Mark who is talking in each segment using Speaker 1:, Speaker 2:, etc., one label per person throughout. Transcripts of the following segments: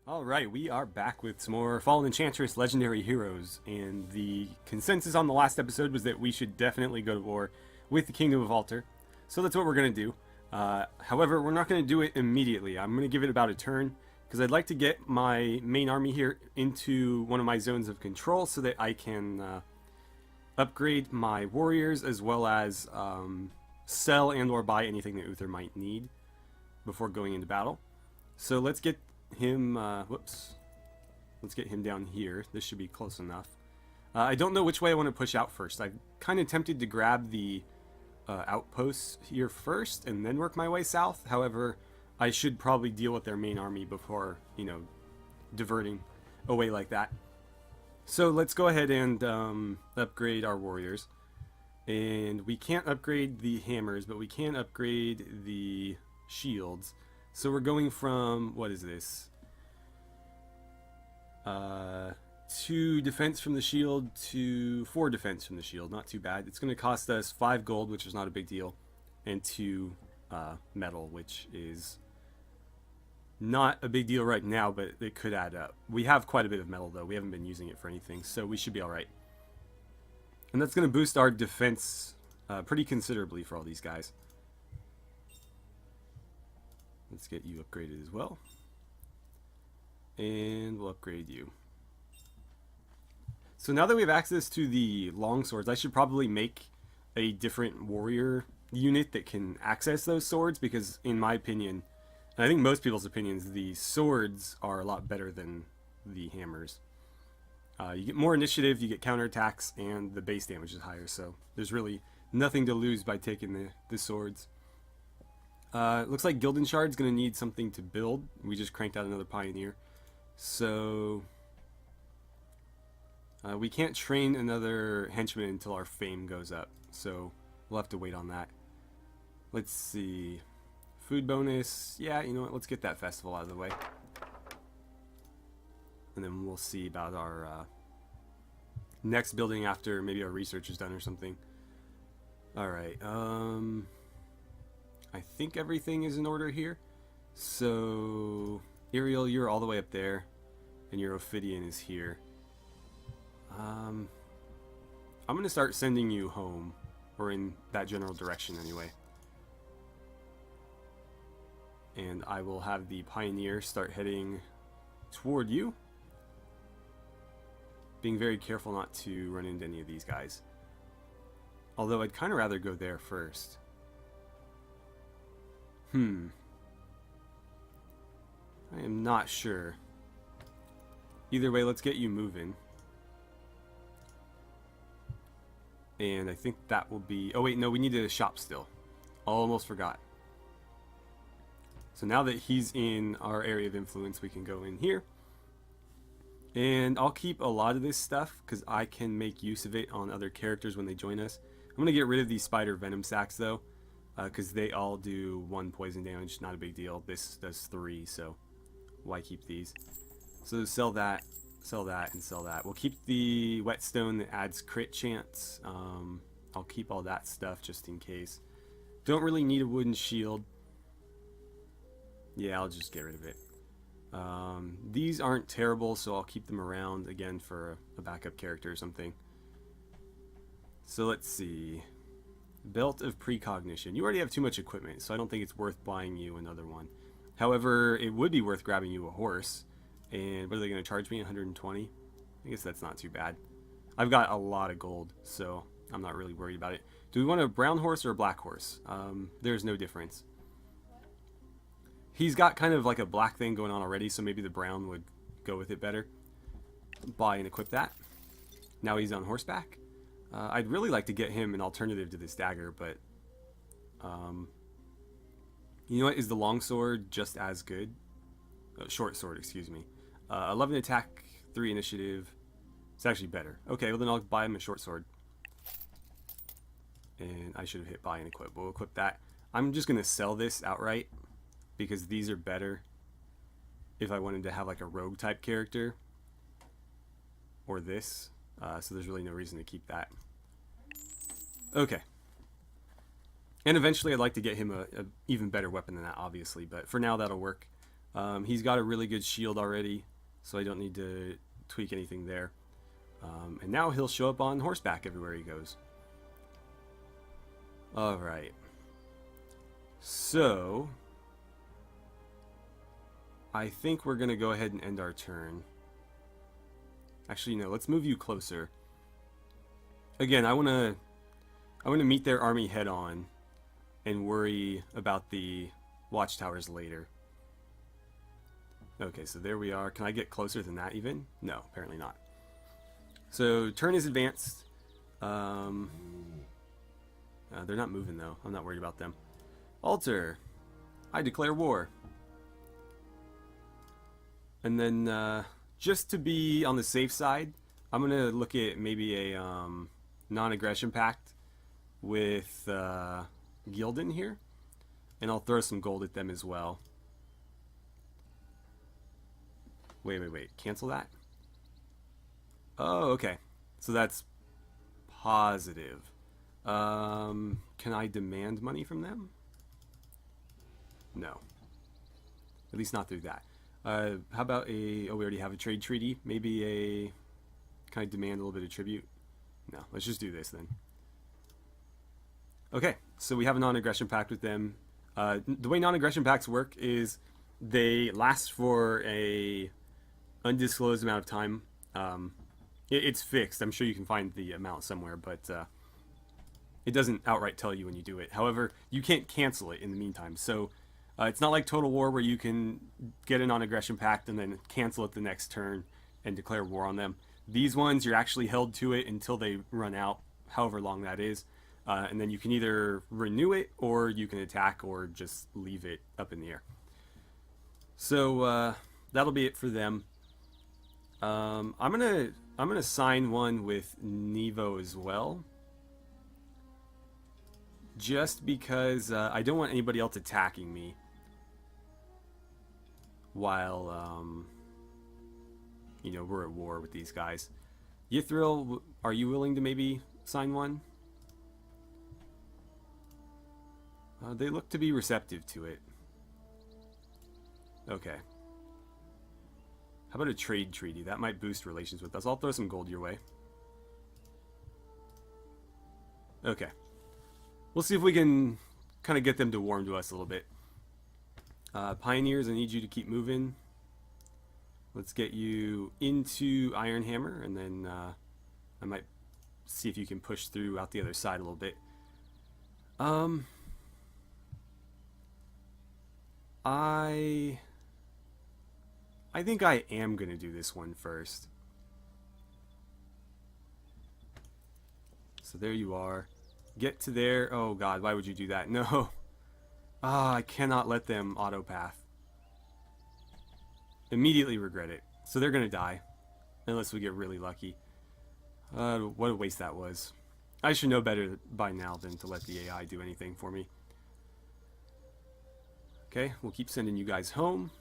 Speaker 1: Alright, we are back with some more Fallen Enchantress Legendary Heroes, and the consensus on the last episode was that we should definitely go to war with the Kingdom of Altar. So that's what we're going to do. However, we're not going to do it immediately. I'm going to give it about a turn, because I'd like to get my main army here into one of my zones of control so that I can upgrade my warriors as well as sell and or buy anything that Uther might need before going into battle. So let's get him, let's get him down here. This should be close enough. I don't know which way I want to push out first. I'm kind of tempted to grab the outposts here first and then work my way south. However, I should probably deal with their main army before, you know, diverting away like that. So let's go ahead and upgrade our warriors. And we can't upgrade the hammers, but we can upgrade the shields. So we're going from, what is this? 2 defense from the shield to 4 defense from the shield. Not too bad. It's going to cost us 5 gold, which is not a big deal, and 2 metal, which is not a big deal right now, but it could add up. We have quite a bit of metal, though. We haven't been using it for anything, so we should be alright. And that's going to boost our defense pretty considerably for all these guys. Let's get you upgraded as well. And we'll upgrade you. So now that we have access to the longswords, I should probably make a different warrior unit that can access those swords, because in my opinion, and I think most people's opinions, the swords are a lot better than the hammers. You get more initiative, you get counterattacks, and the base damage is higher, so there's really nothing to lose by taking the swords. It looks like Gilden Shard's going to need something to build. We just cranked out another Pioneer. So we can't train another henchman until our fame goes up. So we'll have to wait on that. Let's see. Food bonus. Yeah, you know what? Let's get that festival out of the way. And then we'll see about our next building after maybe our research is done or something. Alright. I think everything is in order here. So, Ariel, you're all the way up there, and your Ophidian is here. I'm going to start sending you home, or in that general direction anyway. And I will have the Pioneer start heading toward you. Being very careful not to run into any of these guys. Although I'd kind of rather go there first. I am not sure. Either way, let's get you moving. And I think that will be... Oh wait, no, we need to shop still. Almost forgot. So now that he's in our area of influence, we can go in here. And I'll keep a lot of this stuff, because I can make use of it on other characters when they join us. I'm going to get rid of these spider venom sacs, though. Because they all do 1 poison damage, not a big deal. This does 3, so why keep these? So sell that, and sell that. We'll keep the whetstone that adds crit chance. I'll keep all that stuff just in case. Don't really need a wooden shield. Yeah, I'll just get rid of it. These aren't terrible, so I'll keep them around again for a backup character or something. So let's see. Belt of Precognition. You already have too much equipment, so I don't think it's worth buying you another one. However, it would be worth grabbing you a horse. And what are they going to charge me? 120? I guess that's not too bad. I've got a lot of gold, so I'm not really worried about it. Do we want a brown horse or a black horse? There's no difference. He's got kind of like a black thing going on already, so maybe the brown would go with it better. Buy and equip that. Now he's on horseback. I'd really like to get him an alternative to this dagger, but you know what? Is the longsword just as good? Short sword, excuse me. 11 attack, 3 initiative. It's actually better. Okay, well then I'll buy him a short sword. And I should have hit buy and equip. We'll equip that. I'm just going to sell this outright, because these are better if I wanted to have like a rogue type character. Or this. So there's really no reason to keep that. Okay. And eventually I'd like to get him a even better weapon than that, obviously. But for now, that'll work. He's got a really good shield already, so I don't need to tweak anything there. And now he'll show up on horseback everywhere he goes. Alright. So, I think we're going to go ahead and end our turn. Actually, no, let's move you closer. Again, I want to meet their army head on and worry about the watchtowers later. Okay, so there we are. Can I get closer than that even? No, apparently not. So, turn is advanced. They're not moving though. I'm not worried about them. Altar. I declare war. And then, just to be on the safe side, I'm going to look at maybe a non-aggression pact with Gilden here. And I'll throw some gold at them as well. Wait. Cancel that? Oh, okay. So that's positive. Can I demand money from them? No. At least not through that. How about a... Oh, we already have a trade treaty. Maybe a... Can I demand a little bit of tribute? No. Let's just do this then. Okay. So we have a non-aggression pact with them. The way non-aggression pacts work is they last for a undisclosed amount of time. It's fixed. I'm sure you can find the amount somewhere, but it doesn't outright tell you when you do it. However, you can't cancel it in the meantime. So it's not like Total War where you can get a non-aggression pact and then cancel it the next turn and declare war on them. These ones, you're actually held to it until they run out, however long that is. And then you can either renew it or you can attack or just leave it up in the air. So that'll be it for them. I'm gonna sign one with Nevo as well, just because I don't want anybody else attacking me while you know, we're at war with these guys. Yithril, are you willing to maybe sign one? They look to be receptive to it. Okay. How about a trade treaty? That might boost relations with us. I'll throw some gold your way. Okay. We'll see if we can kind of get them to warm to us a little bit. Pioneers, I need you to keep moving. Let's get you into Ironhammer, and then I might see if you can push through out the other side a little bit. I think I am going to do this one first. So there you are. Get to there. Oh god, why would you do that? No. Ah, I cannot let them autopath. Immediately regret it. So they're going to die. Unless we get really lucky. What a waste that was. I should know better by now than to let the AI do anything for me. Okay, we'll keep sending you guys home.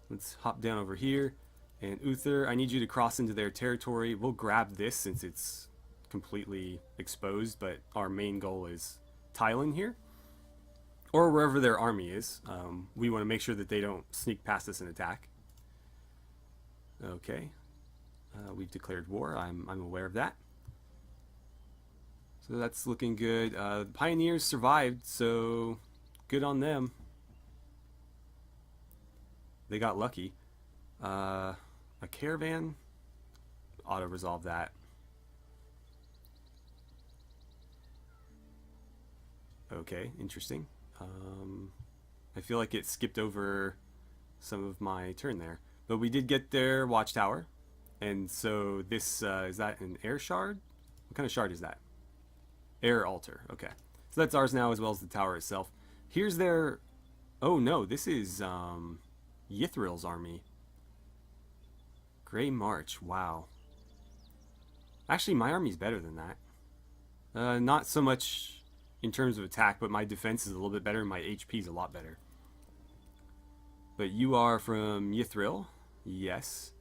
Speaker 1: Let's hop down over here. And Uther, I need you to cross into their territory. We'll grab this since it's completely exposed, but our main goal is Thailand here. Or wherever their army is. We want to make sure that they don't sneak past us and attack. Okay. We've declared war. I'm aware of that. So that's looking good. The Pioneers survived, so good on them. They got lucky. A caravan? Auto-resolve that. Okay, interesting. I feel like it skipped over some of my turn there. But we did get their watchtower. And so this, is that an air shard? What kind of shard is that? Air altar, okay. So that's ours now as well as the tower itself. Here's their... Oh no, this is Yithril's army. Grey March, wow. Actually, my army's better than that. Not so much in terms of attack, but my defense is a little bit better and my HP is a lot better. But you are from Yithril, yes.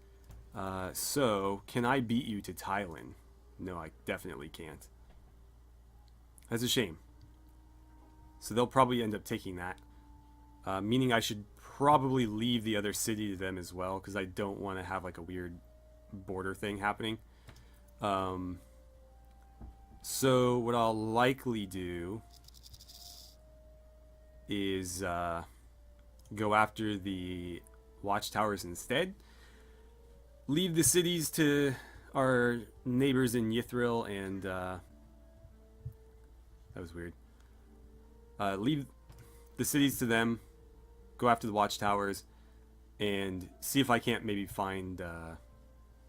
Speaker 1: So, can I beat you to Thailand? No, I definitely can't. That's a shame. So they'll probably end up taking that. Meaning I should probably leave the other city to them as well, because I don't want to have like a weird border thing happening. So what I'll likely do is go after the watchtowers instead. Leave the cities to our neighbors in Ythril and that was weird. Leave the cities to them. Go after the watchtowers and see if I can't maybe find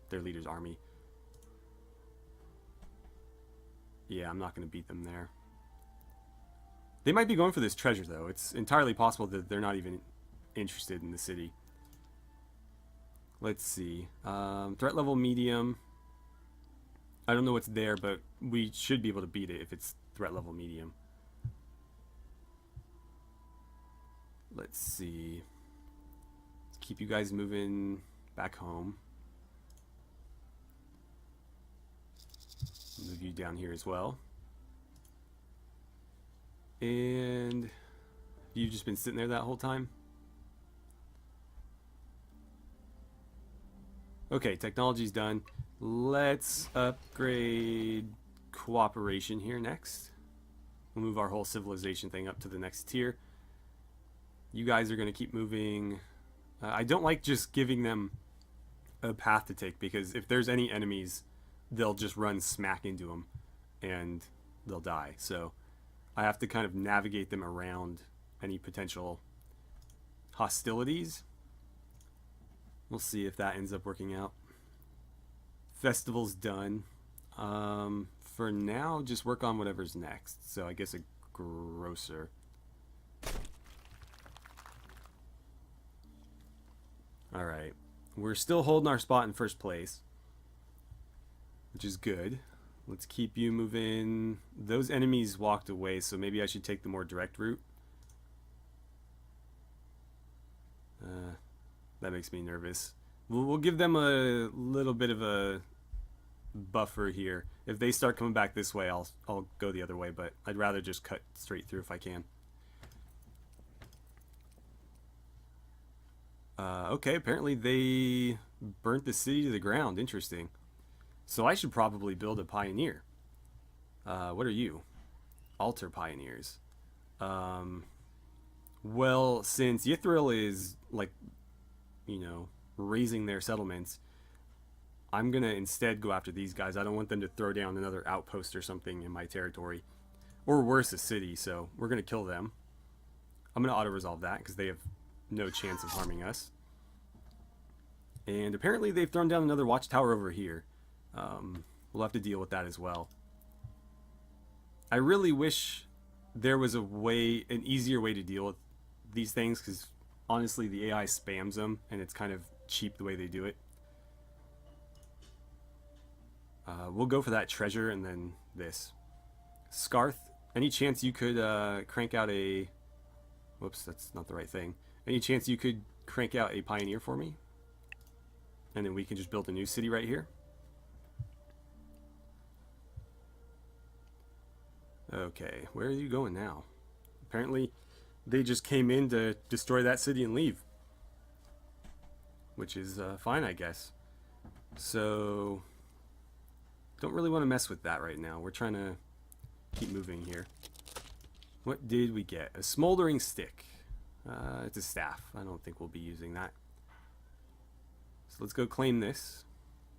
Speaker 1: their leader's army. Yeah, I'm not going to beat them there. They might be going for this treasure, though. It's entirely possible that they're not even interested in the city. Let's see. Threat level medium. I don't know what's there, but we should be able to beat it if it's threat level medium. Let's see. Let's keep you guys moving back home. Move you down here as well. And you've just been sitting there that whole time? Okay, technology's done. Let's upgrade cooperation here next. We'll move our whole civilization thing up to the next tier. You guys are going to keep moving. I don't like just giving them a path to take, because if there's any enemies, they'll just run smack into them and they'll die. So I have to kind of navigate them around any potential hostilities. We'll see if that ends up working out. Festival's done. For now, just work on whatever's next. So I guess a grocer. Alright. We're still holding our spot in first place, which is good. Let's keep you moving. Those enemies walked away, so maybe I should take the more direct route. That makes me nervous. We'll give them a little bit of a buffer here. If they start coming back this way, I'll go the other way, but I'd rather just cut straight through if I can. Okay, apparently they burnt the city to the ground. Interesting. So I should probably build a pioneer. What are you? Altar pioneers. Well, since Ythril is, like, you know, raising their settlements, I'm going to instead go after these guys. I don't want them to throw down another outpost or something in my territory. Or worse, a city, so we're going to kill them. I'm going to auto-resolve that, because they have no chance of harming us. And apparently they've thrown down another watchtower over here. We'll have to deal with that as well. I really wish there was a way, an easier way to deal with these things, because honestly the AI spams them and it's kind of cheap the way they do it. We'll go for that treasure and then this. Scarth, any chance you could crank out a... Whoops, that's not the right thing. Any chance you could crank out a pioneer for me? And then we can just build a new city right here. Okay, where are you going now? Apparently, they just came in to destroy that city and leave. Which is fine, I guess. So, don't really want to mess with that right now. We're trying to keep moving here. What did we get? A smoldering stick. It's a staff. I don't think we'll be using that. So let's go claim this.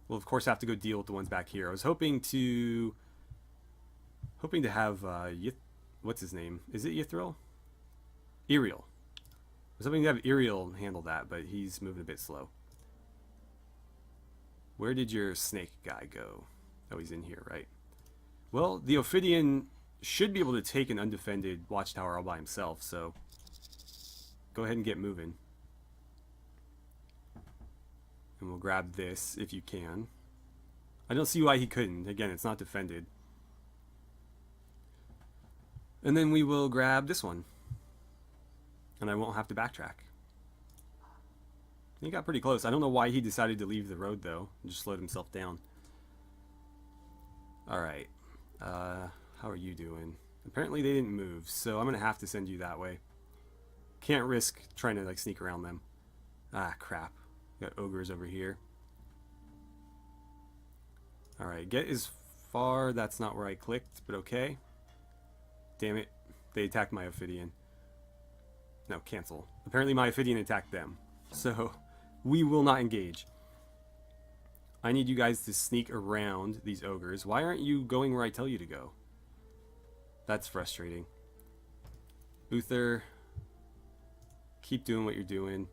Speaker 1: We'll of course have to go deal with the ones back here. I was hoping to have what's his name? Is it Ythril? Iriel. I was hoping to have Iriel handle that, but he's moving a bit slow. Where did your snake guy go? Oh, he's in here, right? Well, the Ophidian should be able to take an undefended watchtower all by himself, so go ahead and get moving. And we'll grab this if you can. I don't see why he couldn't. Again, it's not defended. And then we will grab this one. And I won't have to backtrack. He got pretty close. I don't know why he decided to leave the road, though. And just slowed himself down. Alright. How are you doing? Apparently they didn't move, so I'm going to have to send you that way. Can't risk trying to like sneak around them. Ah, crap. Got ogres over here. Alright, get as far. That's not where I clicked, but okay. Damn it. They attacked my Ophidian. No, cancel. Apparently my Ophidian attacked them. So, we will not engage. I need you guys to sneak around these ogres. Why aren't you going where I tell you to go? That's frustrating. Uther, keep doing what you're doing.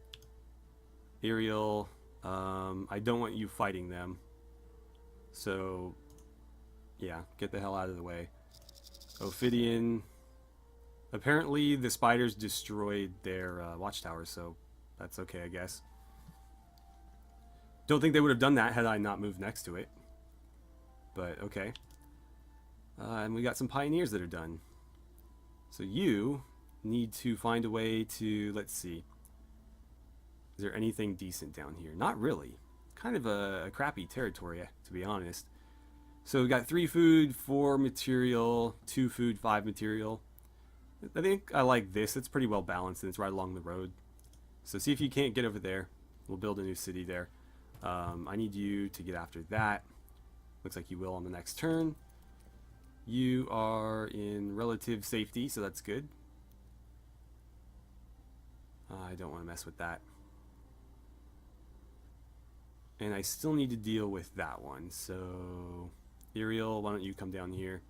Speaker 1: Ariel, I don't want you fighting them. So, yeah, get the hell out of the way. Ophidian. Apparently the spiders destroyed their watchtower, so that's okay, I guess. Don't think they would have done that had I not moved next to it. But, okay. And we got some pioneers that are done. So you need to find a way to, let's see. Is there anything decent down here? Not really. Kind of a crappy territory, to be honest. So we got 3 food, 4 material, 2 food, 5 material. I think I like this. It's pretty well balanced and it's right along the road. So see if you can't get over there. We'll build a new city there. I need you to get after that. Looks like you will on the next turn. You are in relative safety, so that's good. I don't want to mess with that. And I still need to deal with that one. So, Ariel, why don't you come down here?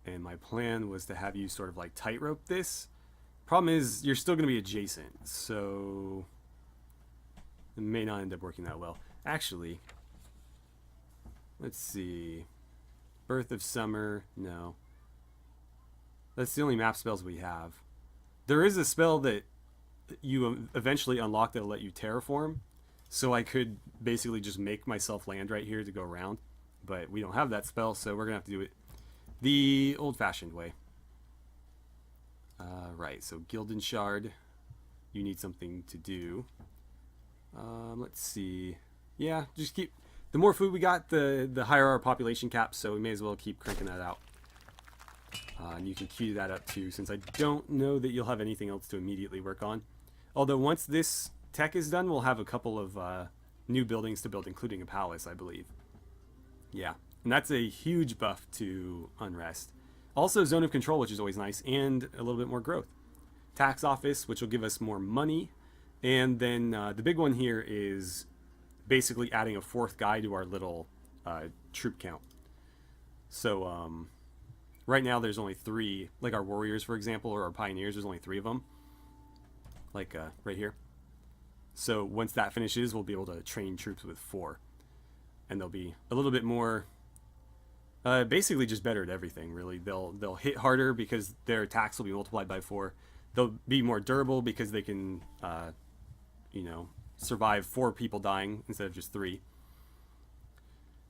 Speaker 1: And my plan was to have you sort of like tightrope this. Problem is, you're still going to be adjacent, so it may not end up working that well. Actually, let's see. Birth of Summer, no. That's the only map spells we have. There is a spell that you eventually unlock that'll let you terraform, so I could basically just make myself land right here to go around, but we don't have that spell, so we're gonna have to do it the old-fashioned way. Right, so Gilden Shard, you need something to do. Let's see. Yeah, just keep, the more food we got, the higher our population cap, so we may as well keep cranking that out. And you can queue that up too, since I don't know that you'll have anything else to immediately work on. Although once this tech is done, we'll have a couple of new buildings to build, including a palace, I believe. Yeah, and that's a huge buff to Unrest. Also, Zone of Control, which is always nice, and a little bit more growth. Tax Office, which will give us more money. And then the big one here is basically adding a 4th guy to our little troop count. So, right now there's only 3, like our warriors, for example, or our pioneers, there's only 3 of them. Like right here. So once that finishes, we'll be able to train troops with 4. And they'll be a little bit more, basically just better at everything, really. They'll hit harder because their attacks will be multiplied by 4. They'll be more durable because they can, you know, survive 4 people dying instead of just 3.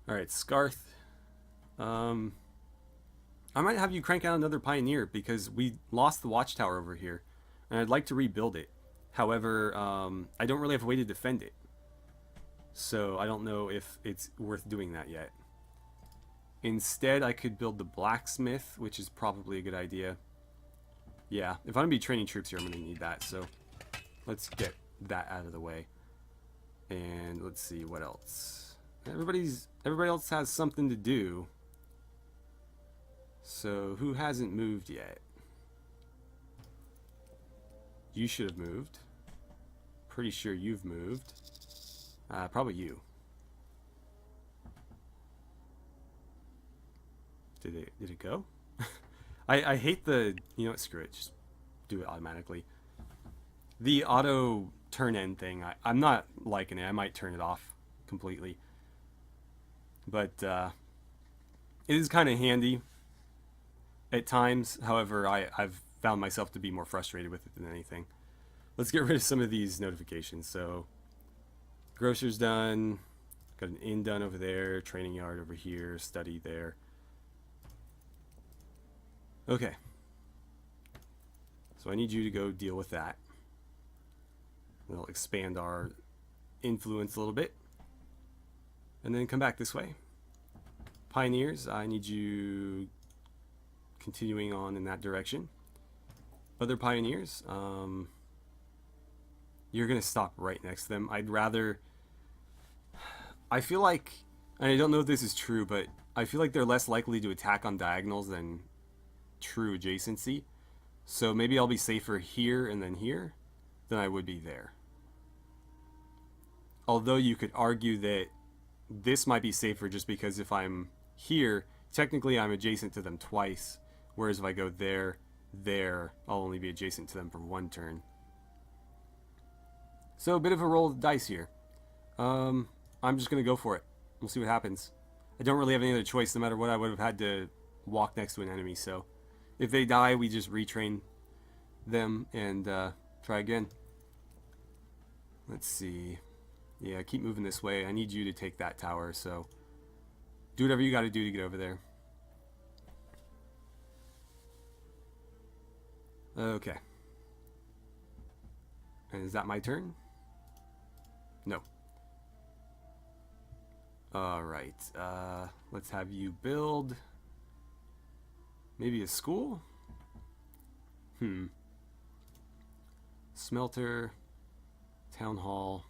Speaker 1: Alright, Scarth. I might have you crank out another pioneer because we lost the watchtower over here. And I'd like to rebuild it. However, I don't really have a way to defend it. So I don't know if it's worth doing that yet. Instead, I could build the blacksmith, which is probably a good idea. Yeah, if I'm going to be training troops here, I'm going to need that. So let's get that out of the way. And let's see what else. Everybody else has something to do. So who hasn't moved yet? You should have moved. Pretty sure you've moved. Probably you. Did it go? I hate the, you know what, screw it, just do it automatically. The auto turn end thing, I'm not liking it. I might turn it off completely. But it is kind of handy at times. However, I've found myself to be more frustrated with it than anything. Let's get rid of some of these notifications. So, grocer's done. Got an inn done over there. Training yard over here. Study there. Okay. So I need you to go deal with that. We'll expand our influence a little bit. And then come back this way. Pioneers, I need you continuing on in that direction. Other pioneers, you're going to stop right next to them. I feel like, and I don't know if this is true, but I feel like they're less likely to attack on diagonals than true adjacency. So maybe I'll be safer here and then here than I would be there. Although you could argue that this might be safer just because if I'm here, technically I'm adjacent to them twice. Whereas if I go there, I'll only be adjacent to them for one turn. So a bit of a roll of the dice here. I'm just going to go for it. We'll see what happens. I don't really have any other choice no matter what. I would have had to walk next to an enemy. So if they die, we just retrain them and try again. Let's see. Yeah, keep moving this way. I need you to take that tower, so do whatever you got to do to get over there. Okay. And is that my turn? No. Alright. Let's have you build maybe a school? Smelter. Town hall.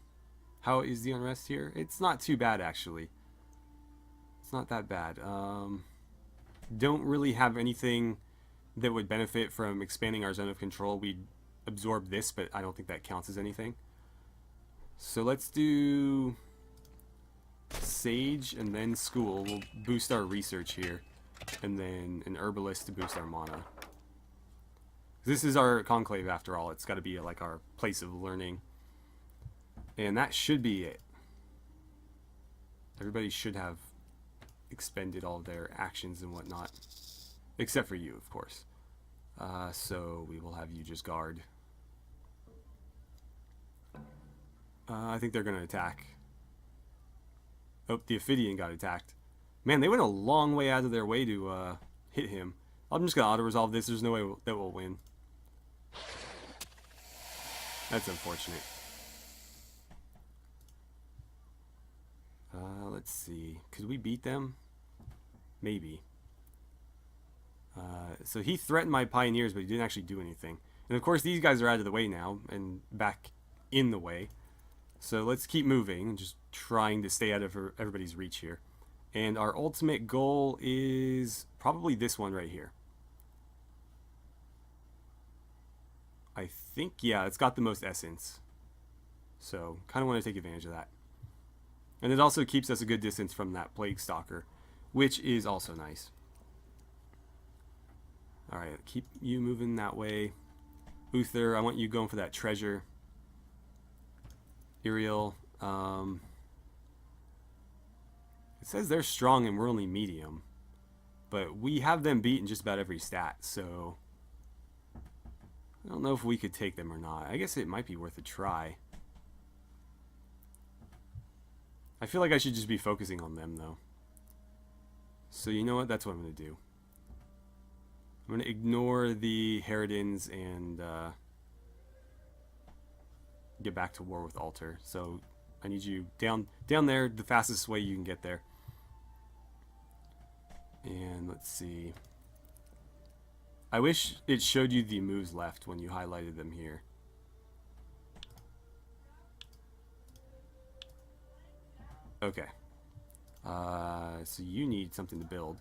Speaker 1: How is the unrest here? It's not too bad, actually. It's not that bad. Don't really have anything that would benefit from expanding our zone of control. We'd absorb this, but I don't think that counts as anything. So let's do Sage and then School. We'll boost our research here. And then an Herbalist to boost our mana. This is our conclave, after all. It's got to be like our place of learning. And that should be it. Everybody should have expended all their actions and whatnot. Except for you, of course. So we will have you just guard. I think they're going to attack. Oh, the Ophidian got attacked. Man, they went a long way out of their way to hit him. I'm just going to auto-resolve this. There's no way that we'll win. That's unfortunate. Let's see. Could we beat them? Maybe. So he threatened my pioneers, but he didn't actually do anything. And of course, these guys are out of the way now and back in the way. So let's keep moving and just trying to stay out of everybody's reach here. And our ultimate goal is probably this one right here. I think, yeah, it's got the most essence. So kind of want to take advantage of that. And it also keeps us a good distance from that Plague Stalker, which is also nice. Alright, keep you moving that way. Uther, I want you going for that treasure. Iriel, it says they're strong and we're only medium. But we have them beat in just about every stat, so I don't know if we could take them or not. I guess it might be worth a try. I feel like I should just be focusing on them, though. So you know what? That's what I'm going to do. I'm going to ignore the Herodins and get back to war with Altar. So I need you down there, the fastest way you can get there. And let's see. I wish it showed you the moves left when you highlighted them here. Okay. So you need something to build.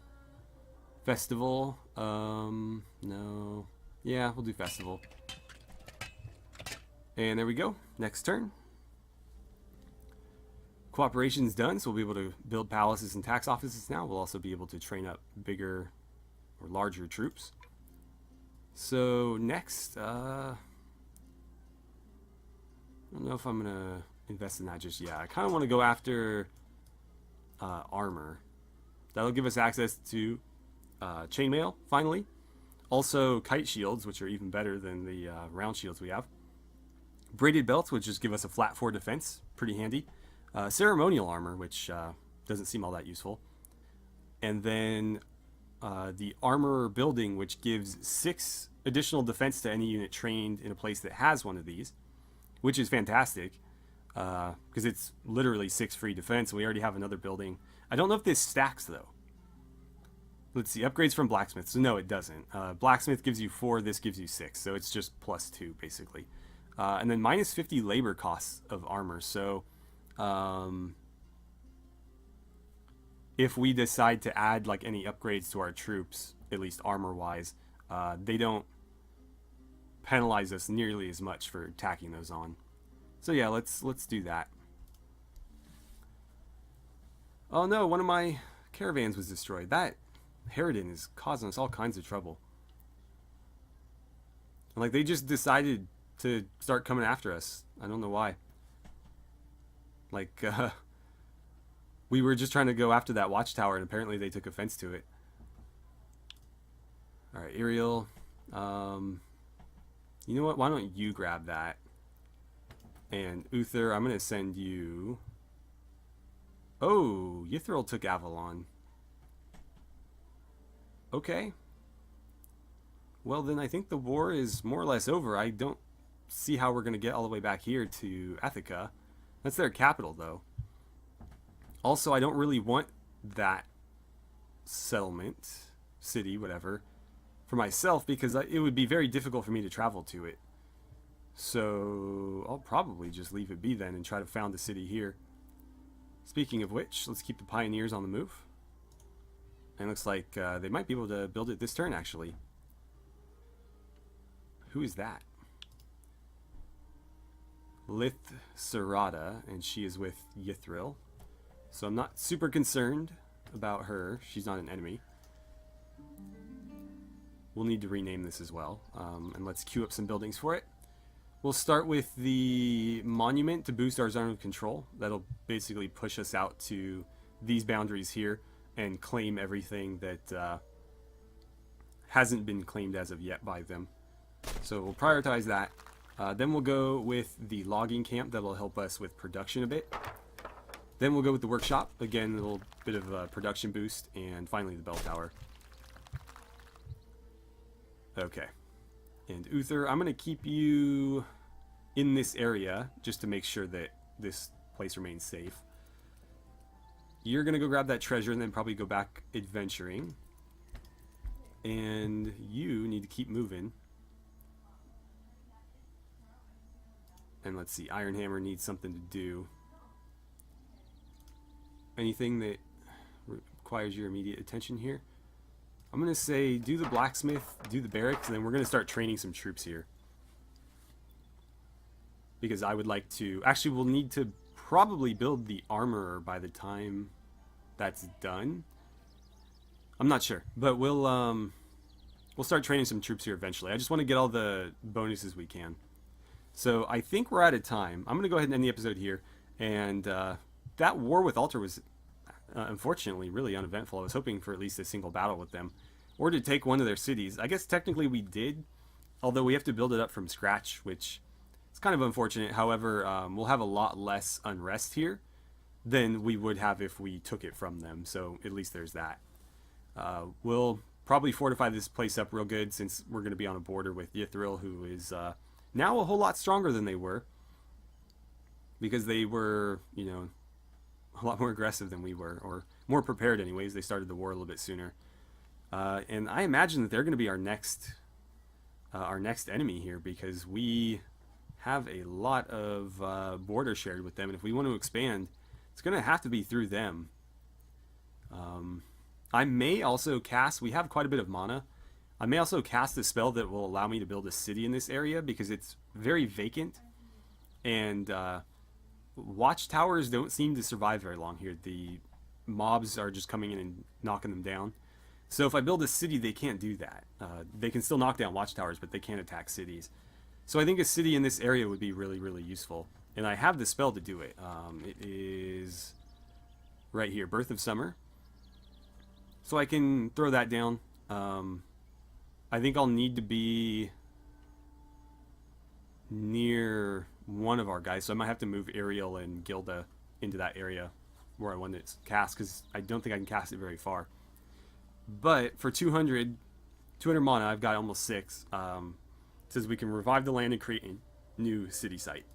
Speaker 1: Festival. No. Yeah, we'll do Festival. And there we go. Next turn. Cooperation's done, so we'll be able to build palaces and tax offices now. We'll also be able to train up bigger or larger troops. So next, I don't know if I'm going to invest in that just yet. I kind of want to go after armor. That'll give us access to chainmail, finally. Also kite shields, which are even better than the round shields we have. Braided belts, which just give us a flat 4 defense. Pretty handy. Ceremonial armor, which doesn't seem all that useful. And then the armor building, which gives 6 additional defense to any unit trained in a place that has one of these, which is fantastic because it's literally 6 free defense. We already have another building. I don't know if this stacks, though. let's see, upgrades from blacksmith. So no, it doesn't. Blacksmith gives you 4, this gives you 6. So it's just +2, basically. And then minus 50 labor costs of armor. So if we decide to add like any upgrades to our troops, at least armor-wise, they don't penalize us nearly as much for tacking those on. So yeah, let's do that. Oh no, one of my caravans was destroyed. That Harridan is causing us all kinds of trouble. Like, they just decided to start coming after us. I don't know why. Like, we were just trying to go after that watchtower, and apparently they took offense to it. Alright, Ariel. You know what? Why don't you grab that? And Uther, I'm going to send you... Oh, Yithril took Avalon. Okay. Well, then I think the war is more or less over. I don't see how we're going to get all the way back here to Ethica. That's their capital, though. Also, I don't really want that settlement, city, whatever, for myself, because it would be very difficult for me to travel to it. So I'll probably just leave it be then and try to found a city here. Speaking of which, let's keep the pioneers on the move. And it looks like they might be able to build it this turn, actually. Who is that? Lith Sarada, and she is with Yithril. So I'm not super concerned about her. She's not an enemy. We'll need to rename this as well. And let's queue up some buildings for it. We'll start with the monument to boost our zone of control. That'll basically push us out to these boundaries here and claim everything that hasn't been claimed as of yet by them. So we'll prioritize that. Then we'll go with the logging camp. That'll help us with production a bit. Then we'll go with the workshop. Again, a little bit of a production boost. And finally the bell tower. Okay. And Uther, I'm going to keep you in this area just to make sure that this place remains safe. You're going to go grab that treasure and then probably go back adventuring. And you need to keep moving. And let's see, Ironhammer needs something to do. Anything that requires your immediate attention here? I'm going to say do the blacksmith, do the barracks, and then we're going to start training some troops here. Because I would like to... Actually, we'll need to probably build the armorer by the time that's done. I'm not sure, but we'll start training some troops here eventually. I just want to get all the bonuses we can. So I think we're out of time. I'm going to go ahead and end the episode here. And that war with Altar was... unfortunately, really uneventful. I was hoping for at least a single battle with them, or to take one of their cities. I guess technically we did, although we have to build it up from scratch, which is kind of unfortunate. However, we'll have a lot less unrest here than we would have if we took it from them, so at least there's that. We'll probably fortify this place up real good, since we're going to be on a border with Yithril, who is now a whole lot stronger than they were, because they were, you know, a lot more aggressive than we were, or more prepared anyways. They started the war a little bit sooner. And I imagine that they're going to be our next enemy here, because we have a lot of border shared with them, and if we want to expand, it's going to have to be through them. I may also cast, we have quite a bit of mana, I may also cast a spell that will allow me to build a city in this area, because it's very vacant, and watchtowers don't seem to survive very long here. The mobs are just coming in and knocking them down. So if I build a city, they can't do that. They can still knock down watchtowers, but they can't attack cities. So I think a city in this area would be really, really useful. And I have the spell to do it. It is right here, Birth of Summer. So I can throw that down. I think I'll need to be near one of our guys, so I might have to move Ariel and Gilda into that area where I want it cast, because I don't think I can cast it very far. But for 200 mana, I've got almost 6. It says we can revive the land and create a new city site.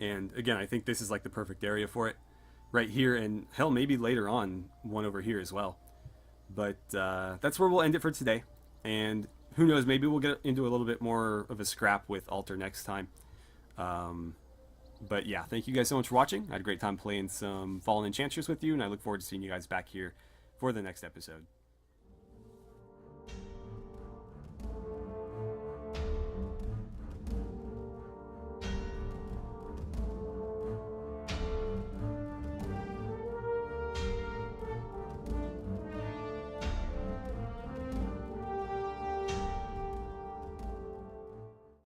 Speaker 1: And again, I think this is like the perfect area for it. Right here, and hell, maybe later on, one over here as well. But that's where we'll end it for today. And who knows, maybe we'll get into a little bit more of a scrap with Altar next time. But yeah, thank you guys so much for watching. I had a great time playing some Fallen Enchantress with you, and I look forward to seeing you guys back here for the next episode.